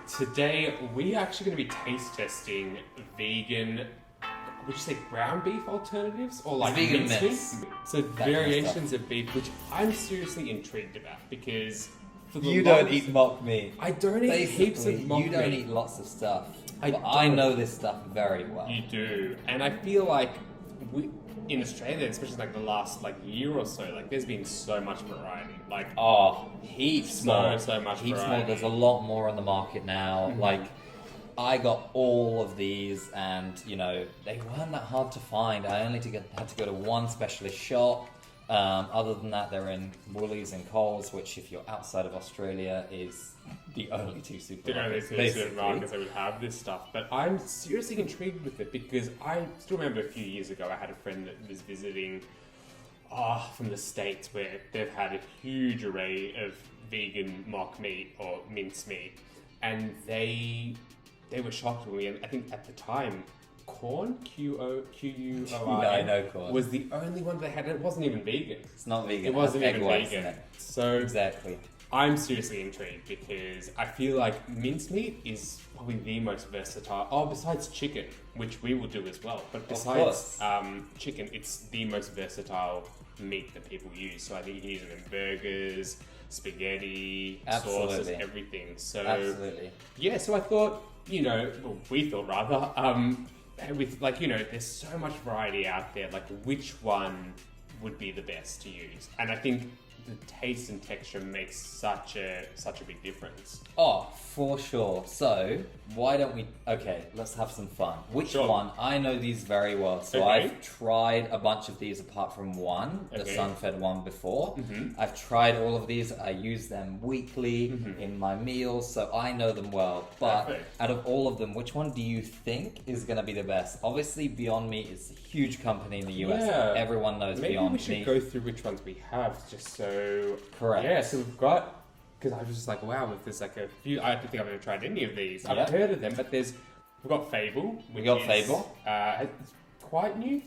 Today we're actually going to be taste testing vegan, would you say ground beef alternatives? Or like vegan mince mince. meat? So variations of beef, which I'm seriously intrigued about because for the You don't eat mock meat. I don't eat heaps of mock You don't meat. eat lots of stuff. I But I don't. know this stuff very well. You do, and I feel like we in Australia, especially like the last year or so, there's been so much variety. Heaps So more. much Heaps more. variety. There's a lot more on the market now. Mm-hmm. I got all of these, and they weren't that hard to find. I only had to go to one specialist shop. Other than that, they're in Woolies and Coles, which, if you're outside of Australia, is the only two supermarkets. Supermarkets that would have this stuff. But I'm seriously intrigued with it because I still remember a few years ago I had a friend that was visiting from the States where they've had a huge array of vegan mock meat or mince meat, and they were shocked when I think at the time corn, Quorn, Yeah, I know corn. was the only one they had, and it wasn't even vegan. It's not vegan. It wasn't Egg even whites in vegan. it. So Exactly. I'm seriously intrigued because I feel like mincemeat is probably the most versatile. Oh, besides chicken, which we will do as well. But besides chicken, it's the most versatile meat that people use. So I think you can use it in burgers, spaghetti, sauces, everything. So Absolutely. yeah, so I thought, we thought rather, with there's so much variety out there. Which one would be the best to use? And I think the taste and texture makes such a big difference. Oh, for sure. So, why don't we... Okay, let's have some fun. Which one? I know these very well. So I've tried a bunch of these apart from one, the Sunfed one before. Mm-hmm. I've tried all of these. I use them weekly in my meals, so I know them well. But out of all of them, which one do you think is going to be the best? Obviously, Beyond Meat is a huge company in the US. Yeah. Everyone knows Maybe Beyond we should Meat. go through which ones we have, just so... Correct. Yeah, so we've got... Because I was just wow, if there's a few... I don't think I've ever tried any of these. I've heard of them, but we've got Fable. Fable. It's quite new.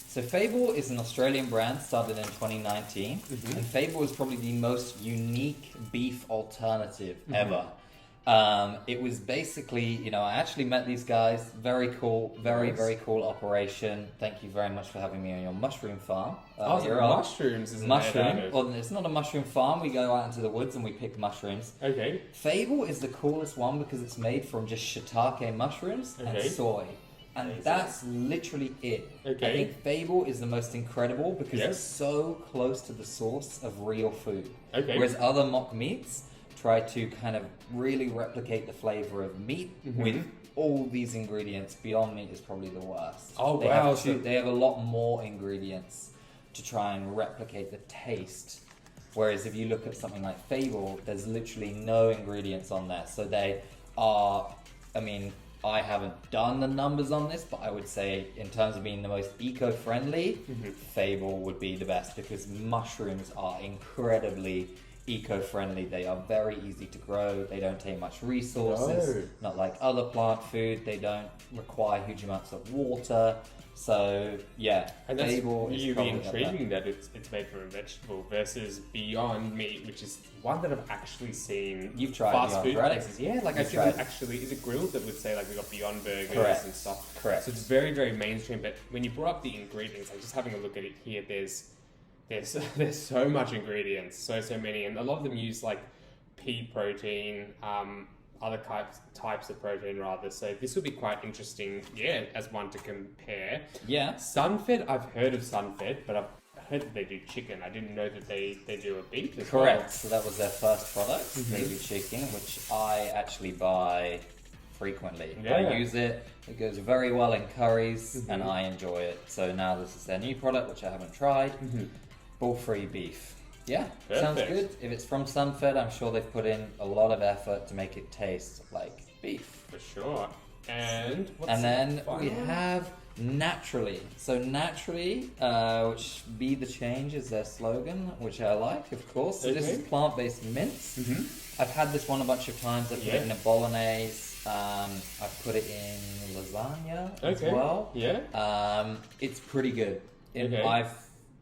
So Fable is an Australian brand, started in 2019, and Fable is probably the most unique beef alternative ever. It was basically, I actually met these guys. Very cool, very cool operation. Thank you very much for having me on your mushroom farm. Mushrooms, isn't it? Well, it's not a mushroom farm. We go out into the woods and we pick mushrooms. Okay. Fable is the coolest one because it's made from just shiitake mushrooms and soy. And that's literally it. Okay. I think Fable is the most incredible because it's so close to the source of real food. Okay. Whereas other mock meats try to kind of really replicate the flavor of meat with all these ingredients. Beyond Meat is probably the worst. Oh, wow. They have a lot more ingredients to try and replicate the taste. Whereas if you look at something like Fable, there's literally no ingredients on there. So they are, I haven't done the numbers on this, but I would say in terms of being the most eco-friendly, Fable would be the best because mushrooms are incredibly eco-friendly. They are very easy to grow. They don't take much resources. Not like other plant food. They don't require huge amounts of water. So yeah, and that's Fable is really intriguing that it's made from a vegetable versus Beyond Meat, which is one that I've actually seen. You've tried fast Beyond, food right? places. Yeah, I see them actually. Is it grilled that would say we got Beyond Burgers and stuff? Correct. So it's very, very mainstream. But when you brought up the ingredients, I'm just having a look at it here. There's so much ingredients, so many, and a lot of them use pea protein, other types of protein rather. So this will be quite interesting, as one to compare. Yeah. Sunfed, I've heard of Sunfed, but I've heard that they do chicken. I didn't know that they do a beef as well. Correct. So that was their first product, they do chicken, which I actually buy frequently. Yeah. I use it. It goes very well in curries, and I enjoy it. So now this is their new product, which I haven't tried. Bull-free beef. Yeah, sounds good. If it's from Sunfed, I'm sure they've put in a lot of effort to make it taste like beef. For sure. And then we have Naturally. So Naturally, which be the change is their slogan, which I like, of course. So this is plant-based mince. I've had this one a bunch of times. I've put it in a bolognese. I've put it in lasagna as well. Yeah. It's pretty good.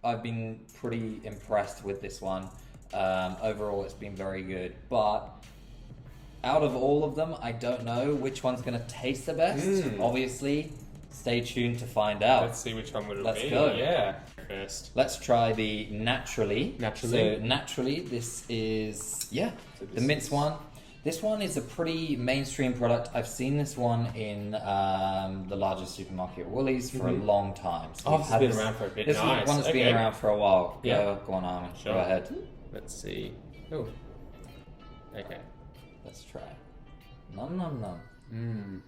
I've been pretty impressed with this one. Overall, it's been very good. But out of all of them, I don't know which one's going to taste the best. Obviously, stay tuned to find out. Let's see which one would it be. Let's go. Yeah. First. Let's try the naturally. Naturally. So naturally, this is So the Mince one. This one is a pretty mainstream product. I've seen this one in the largest supermarket, Woolies, for a long time. So It's been around for a bit. This Nice. one's been around for a while. Yeah. Go on, Armin. Sure. Go ahead. Let's see. Oh. Okay. Let's try. Nom nom nom. Mmm.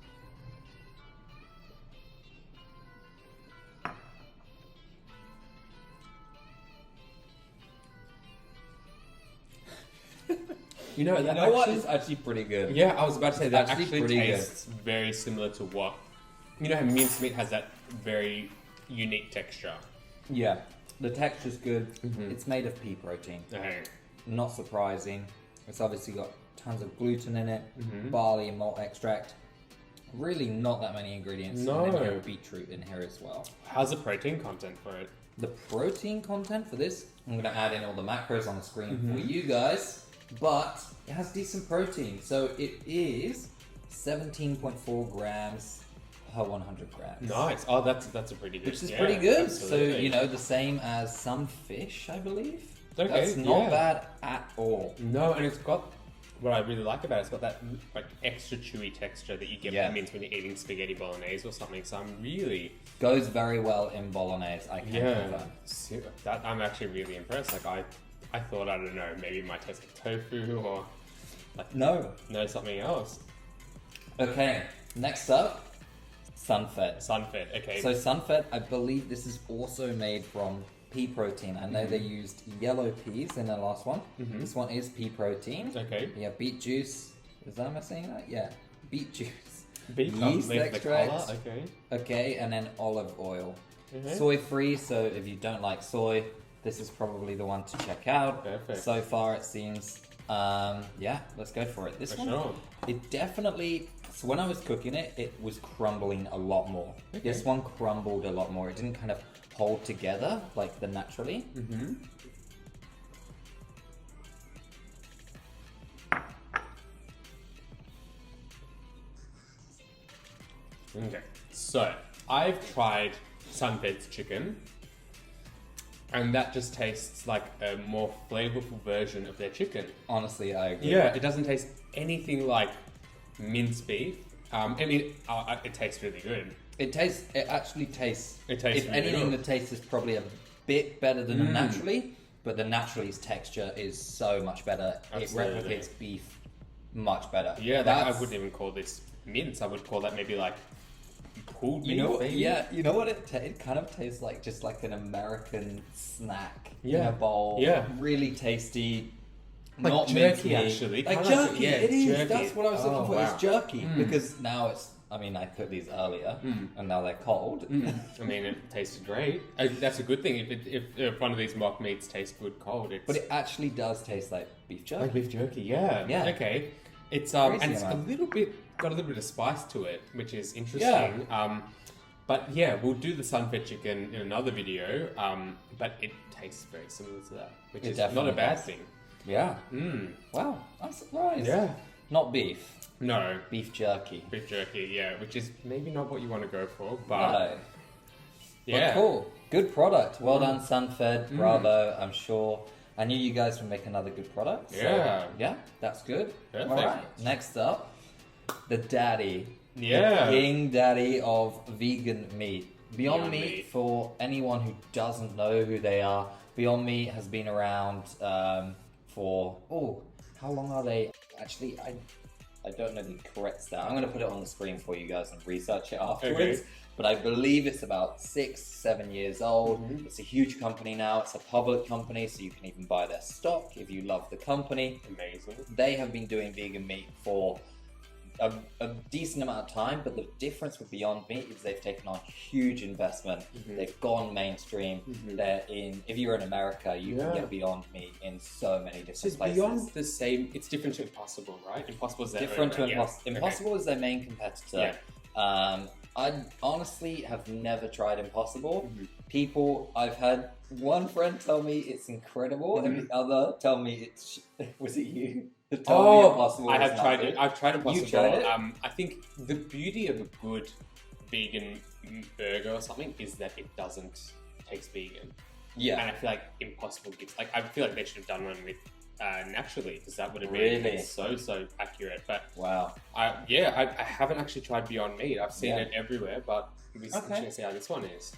You know what? It's actually pretty good. Yeah, I was about to say that actually actually pretty tastes very similar to what... You know how mincemeat has that very unique texture? Yeah. The texture's good. It's made of pea protein. Okay. Not surprising. It's obviously got tons of gluten in it, barley and malt extract. Really not that many ingredients. No. And then you have beetroot in here as well. How's the protein content for it? The protein content for this, I'm going to add in all the macros on the screen for you guys, but it has decent protein. So it is 17.4 grams per 100 grams. Nice. Oh, that's a pretty good. Which is pretty good. Absolutely. So, you know, the same as some fish, I believe. Okay, That's not yeah. bad at all. No, and it's got what I really like about it. It's got that like extra chewy texture that you get Yeah. from mince when you're eating spaghetti bolognese or something. So I'm really Goes very well in bolognese, I can confirm. that I'm actually really impressed. Like I thought, I don't know, maybe it might taste like tofu or like No. something else. Okay, next up, Sunfed. Sunfed. Okay. So Sunfed, I believe this is also made from pea protein. I know they used yellow peas in the last one. This one is pea protein. Okay. Yeah, beet juice. Am I saying that? Yeah, beet juice. Beet yeast leave the extracts. colour. Okay. Okay, and then olive oil. Mhm. Soy free, so if you don't like soy, this is probably the one to check out. Perfect. So far it seems, yeah, let's go for it. This For one, sure. it definitely, so when I was cooking it, it was crumbling a lot more. Okay. This one crumbled a lot more. It didn't kind of hold together like the naturally. Okay, so I've tried Sunfed's chicken, and that just tastes like a more flavorful version of their chicken. Honestly, I agree. Yeah, it doesn't taste anything like minced beef. I mean, it tastes really good. It actually tastes, It tastes if really anything, good. the taste is probably a bit better than the naturally, but the naturally's texture is so much better. Absolutely. It replicates beef much better. Yeah, I That's- wouldn't even call this mince. I would call that maybe like pulled beef. You know, maybe? yeah, you know what it kind of tastes like, just like an American snack in Yeah. a bowl. Yeah. Really tasty. Like not jerky, mincemeat. actually. Like Kinda like- jerky, yeah, it is. jerky. That's what I was looking Oh, for. wow. It's jerky because now it's. I mean, I cooked these earlier, and now they're cold. I mean, it tasted great. That's a good thing. If one of these mock meats tastes good cold, it's But it actually does taste like beef jerky. like beef jerky. Yeah. Yeah. Okay. It's Crazy and it's amount. got a little bit of spice to it, which is interesting. But yeah, we'll do the Sunfed chicken in another video. But it tastes very similar to that, which It is not definitely a bad does. thing. Yeah. Mm. Wow, I'm surprised. Yeah. Not beef. No. Beef jerky. Beef jerky, yeah, which is maybe not what you want to go for, but No. yeah. But cool. Good product. Well done, Sunfed. Bravo. I'm sure. I knew you guys would make another good product. So, Yeah. yeah, that's good. Perfect. All right. Next up, the daddy. Yeah. The king daddy of vegan meat. Beyond Beyond Meat, Meat. for anyone who doesn't know who they are, Beyond Meat has been around for, how long are they? Actually, I don't know the correct stat. I'm going to put it on the screen for you guys and research it afterwards. Okay. But I believe it's about 6-7 years old. It's a huge company now. It's a public company, so you can even buy their stock if you love the company. Amazing. They have been doing vegan meat for a decent amount of time, but the difference with Beyond Meat is they've taken on huge investment. They've gone mainstream. They're in. If you're in America, you can Yeah. get Beyond Meat in so many So different it's places. beyond the same. It's different to Impossible, right? Impossible is their Different to own, yeah. Impossible is their main competitor. I honestly have never tried Impossible. People, I've had one friend tell me it's incredible, and the other tell me it's. Was it you? Totally Impossible. I was have not tried good. it. I've tried Impossible. tried it? I think the beauty of a good vegan burger or something is that it doesn't taste vegan. Yeah. And I feel like Impossible gives, like, I feel like they should have done one with naturally, because that would have Really? been so accurate. But Wow. I haven't actually tried Beyond Meat. I've seen it everywhere, but we should see how this one is.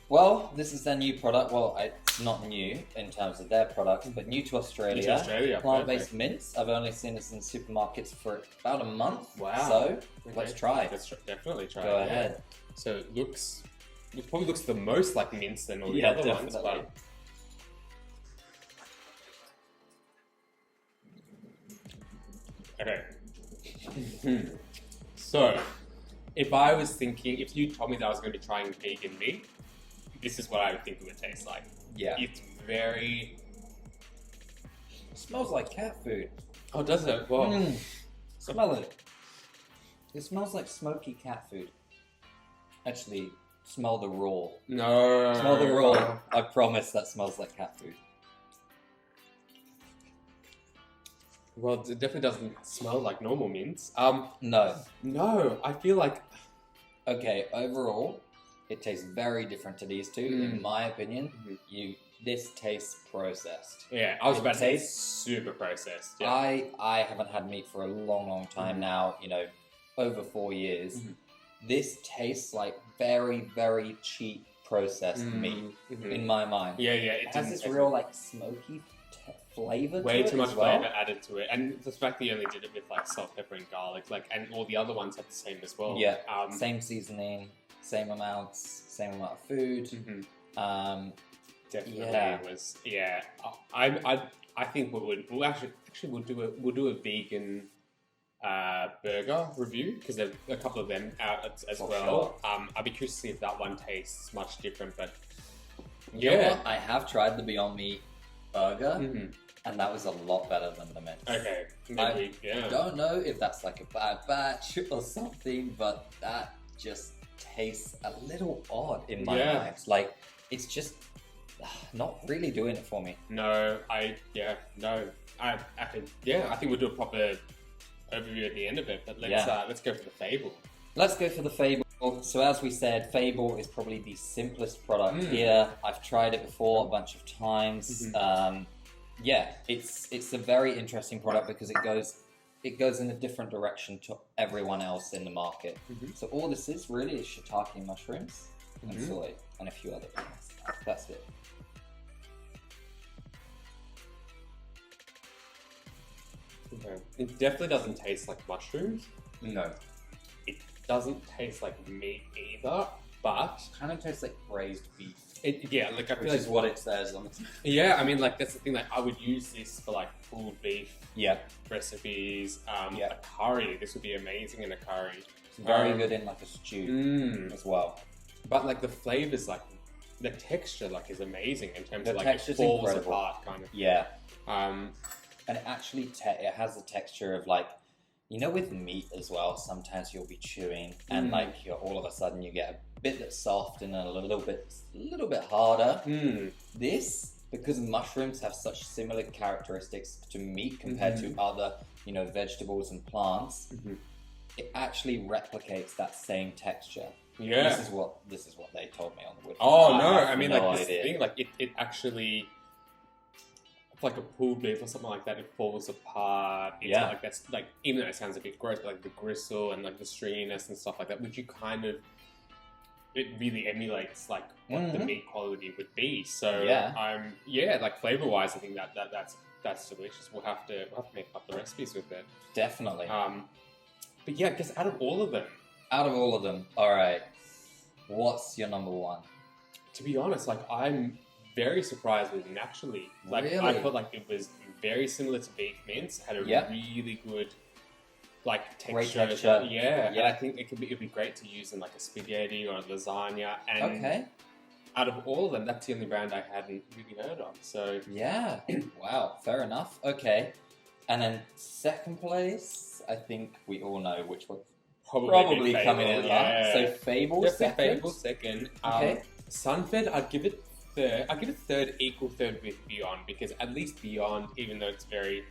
Well, this is their new product. Well, it's not new in terms of their products, but new to Australia. New to Australia, Plant-based mince. I've only seen this in supermarkets for about a month. Wow. So, let's try. Let's definitely try. Go it. ahead. So it probably looks the most like mince than all the other ones. But okay. So, if you told me that I was going to be trying vegan meat, this is what I would think it would taste like. Yeah. It's very... It smells like cat food. Oh, does it? Well, Smell it. It smells like smoky cat food. Actually, smell the raw. no. Smell the raw. I promise that smells like cat food. Well, it definitely doesn't smell like normal mince. No. No, I feel like... Okay, overall, it tastes very different to these two, in my opinion. This tastes processed. Yeah, I was about to say tastes- super processed. Yeah. I haven't had meat for a long time now, over 4 years. This tastes like very, very cheap processed meat, in my mind. Yeah, It has this real, smoky flavor way to it too much as well. flavor added to it, and the fact that you only did it with salt, pepper, and garlic, and all the other ones have the same as well. Yeah, same seasoning, same amount of food. Definitely Yeah. was. Yeah, I think we'll do a vegan burger review, because there's a couple of them out as For well. sure. I'll be curious to see if that one tastes much different, but You know what? I have tried the Beyond Meat burger, Mhm. and that was a lot better than the mince. Okay, I maybe, yeah. don't know if that's like a bad batch or something, but that just tastes a little odd in my mind. It's just not really doing it for me. No, I think we'll do a proper overview at the end of it, but let's go for the Fable. Let's go for the Fable. So as we said, Fable is probably the simplest product here. I've tried it before a bunch of times. It's a very interesting product because it goes in a different direction to everyone else in the market. So all this is really is shiitake mushrooms and soy and a few other things. That's it. Okay. It definitely doesn't taste like mushrooms. No. It doesn't taste like meat either, but Kind of tastes like braised beef, I feel which like is what it says on it. yeah, I mean, that's the thing. I would use this for pulled beef Yeah. recipes. A curry. This would be amazing in a curry. It's very good in a stew as well. But the flavors, the texture, is amazing in terms The of it texture's falls incredible. apart kind of. Yeah. Um, And it actually it has the texture of with meat as well, sometimes you'll be chewing and all of a sudden you get a bit that's soft and a little bit harder. This, because mushrooms have such similar characteristics to meat compared to other, vegetables and plants, it actually replicates that same texture. yeah. This is what they told me on the website. Oh no! have I mean, no this idea. thing, it actually, like a pulled beef or something like that, it falls apart. It's that's even though it sounds a bit gross, but the gristle and the stringiness and stuff like that, which you kind of, it really emulates what the meat quality would be. So flavor wise, I think that's delicious. We'll have to make up the recipes with it. Definitely. But yeah, because out of all of them, all right. What's your number one? to be honest, I'm very surprised with naturally. Really? I felt like it was very similar to beef mince. Had a really good texture. Great texture. Yeah. And I think it'd be great to use in a spaghetti or a lasagna. And out of all of them, that's the only brand I hadn't really heard of. So yeah, wow, fair enough. Okay, and then second place, I think we all know which one. Probably Fable, coming in last. So Fable Definitely second. Fable second. Okay. Sunfed, I'd give it third. I'd give it equal third with Beyond, because at least Beyond, even though it's very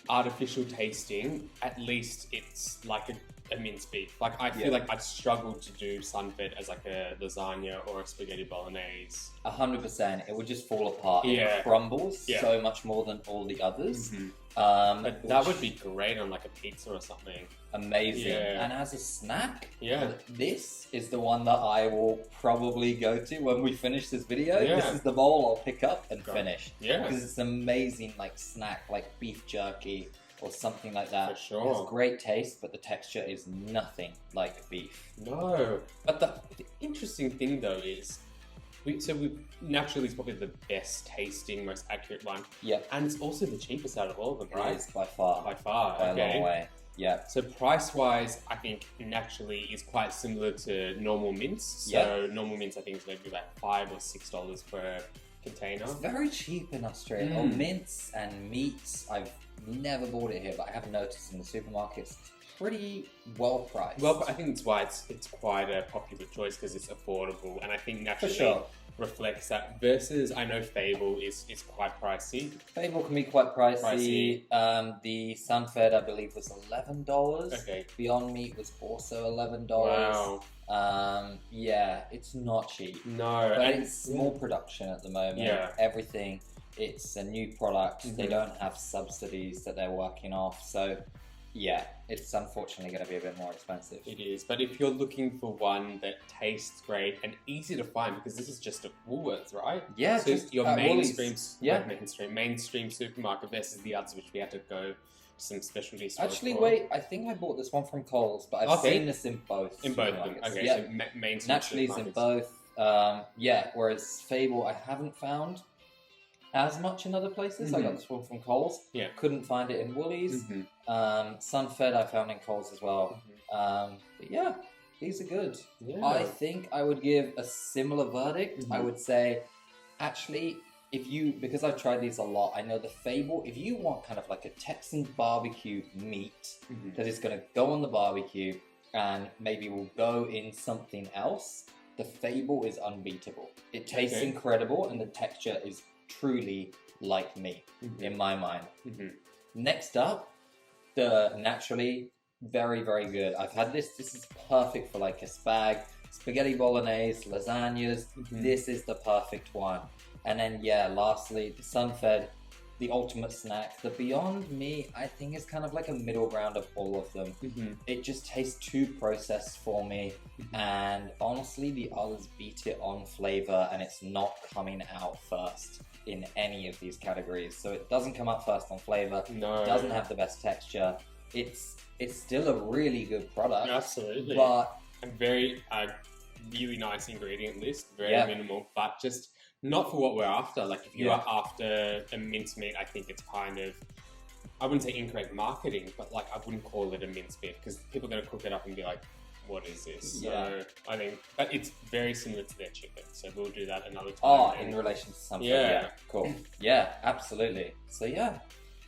artificial tasting, at least it's like a minced beef. Like I feel like I'd struggle to do Sunfed as like a lasagna or a spaghetti bolognese. 100%. It would just fall apart. Yeah. It crumbles so much more than all the others. But that would be great on like a pizza or something. Amazing. Yeah. And as a snack, Yeah. this is the one that I will probably go to when we finish this video. Yeah. This is the bowl I'll pick up and finish. Yeah. Because it's an amazing like snack, like beef jerky or something like that. For sure. It has great taste, but the texture is nothing like beef. No. But the interesting thing though is, naturally it's probably the best tasting, most accurate one. Yep. And it's also the cheapest out of all of them, right? It is by far. By far. By Okay. a long way. Yeah. So price-wise, I think naturally is quite similar to normal mince. So normal mince, I think, is maybe like $5 or $6 per container. It's very cheap in Australia. Oh, mince and meats. I've never bought it here, but I have noticed in the supermarkets pretty well priced. Well, I think that's why it's quite a popular choice because it's affordable, and I think naturally sure. reflects that. Versus, I know Fable is quite pricey. Fable can be quite pricey. The Sunfed, I believe, was $11. Okay. Beyondmeat was also $11. Wow. Yeah, it's not cheap. No, But and it's small production at the moment. Yeah. Everything, it's a new product. They don't have subsidies that they're working off. So, yeah, it's unfortunately going to be a bit more expensive. it is. But if you're looking for one that tastes great and easy to find, because this is just a Woolworths, right? Yeah, So just your mainstream, Woolies. mainstream supermarket versus the others, which we had to go to some specialty stores. Actually, for. wait, I think I bought this one from Coles, but I've seen this in both. In both of them. supermarkets. Okay, Yeah. so mainstream Naturally, it's in supermarkets. both. Whereas Fable, I haven't found as much in other places. I got this one from Coles. Yeah. Couldn't find it in Woolies. Sunfed I found in Coles as well. But yeah, these are good. Yeah. I think I would give a similar verdict. I would say, actually, because I've tried these a lot, I know the Fable, if you want kind of like a Texan barbecue meat that is going to go on the barbecue and maybe will go in something else, the Fable is unbeatable. It tastes incredible and the texture is truly like meat in my mind. Next up, the naturally very, very good. I've had this. This is perfect for like a spaghetti bolognese, lasagnas. This is the perfect one. And then lastly, the Sunfed, the ultimate snack. The Beyond Meat, I think, is kind of like a middle ground of all of them. It just tastes too processed for me. And honestly, the others beat it on flavor, and it's not coming out first in any of these categories. So it doesn't come up first on flavor. No. It doesn't have the best texture. It's still a really good product. Absolutely. But a very really nice ingredient list, very minimal, but just not for what we're after. Like if you are after a mincemeat, I think it's kind of, I wouldn't say incorrect marketing, but like I wouldn't call it a mincemeat because people are going to cook it up and be like, what is this? So I think, but it's very similar to their chicken. So we'll do that another time. Oh, in relation to something. Yeah. Cool. Yeah, absolutely. So yeah,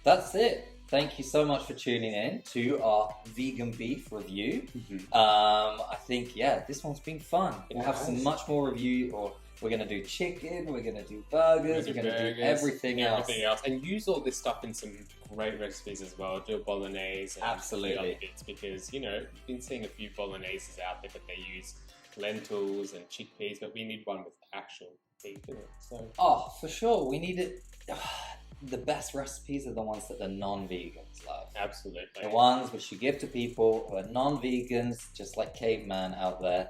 that's it. Thank you so much for tuning in to our vegan beef review. I think, this one's been fun. We'll have some much more review, or we're going to do chicken, we're going to do burgers, we're going to do everything else. And use all this stuff in some great recipes as well. Do a bolognese and Absolutely. the other bits because, you know, I've been seeing a few bologneses out there, but they use lentils and chickpeas, but we need one with actual beef in it. So. Oh, for sure. We need it. The best recipes are the ones that the non-vegans love. Absolutely. The ones which you give to people who are non-vegans, just like caveman out there,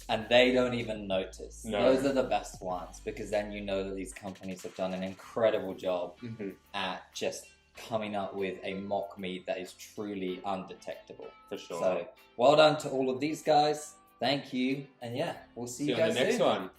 and they don't even notice. No. Those are the best ones, because then you know that these companies have done an incredible job at just coming up with a mock meat that is truly undetectable. For sure. So, well done to all of these guys. Thank you. And we'll see you on guys the next soon. one.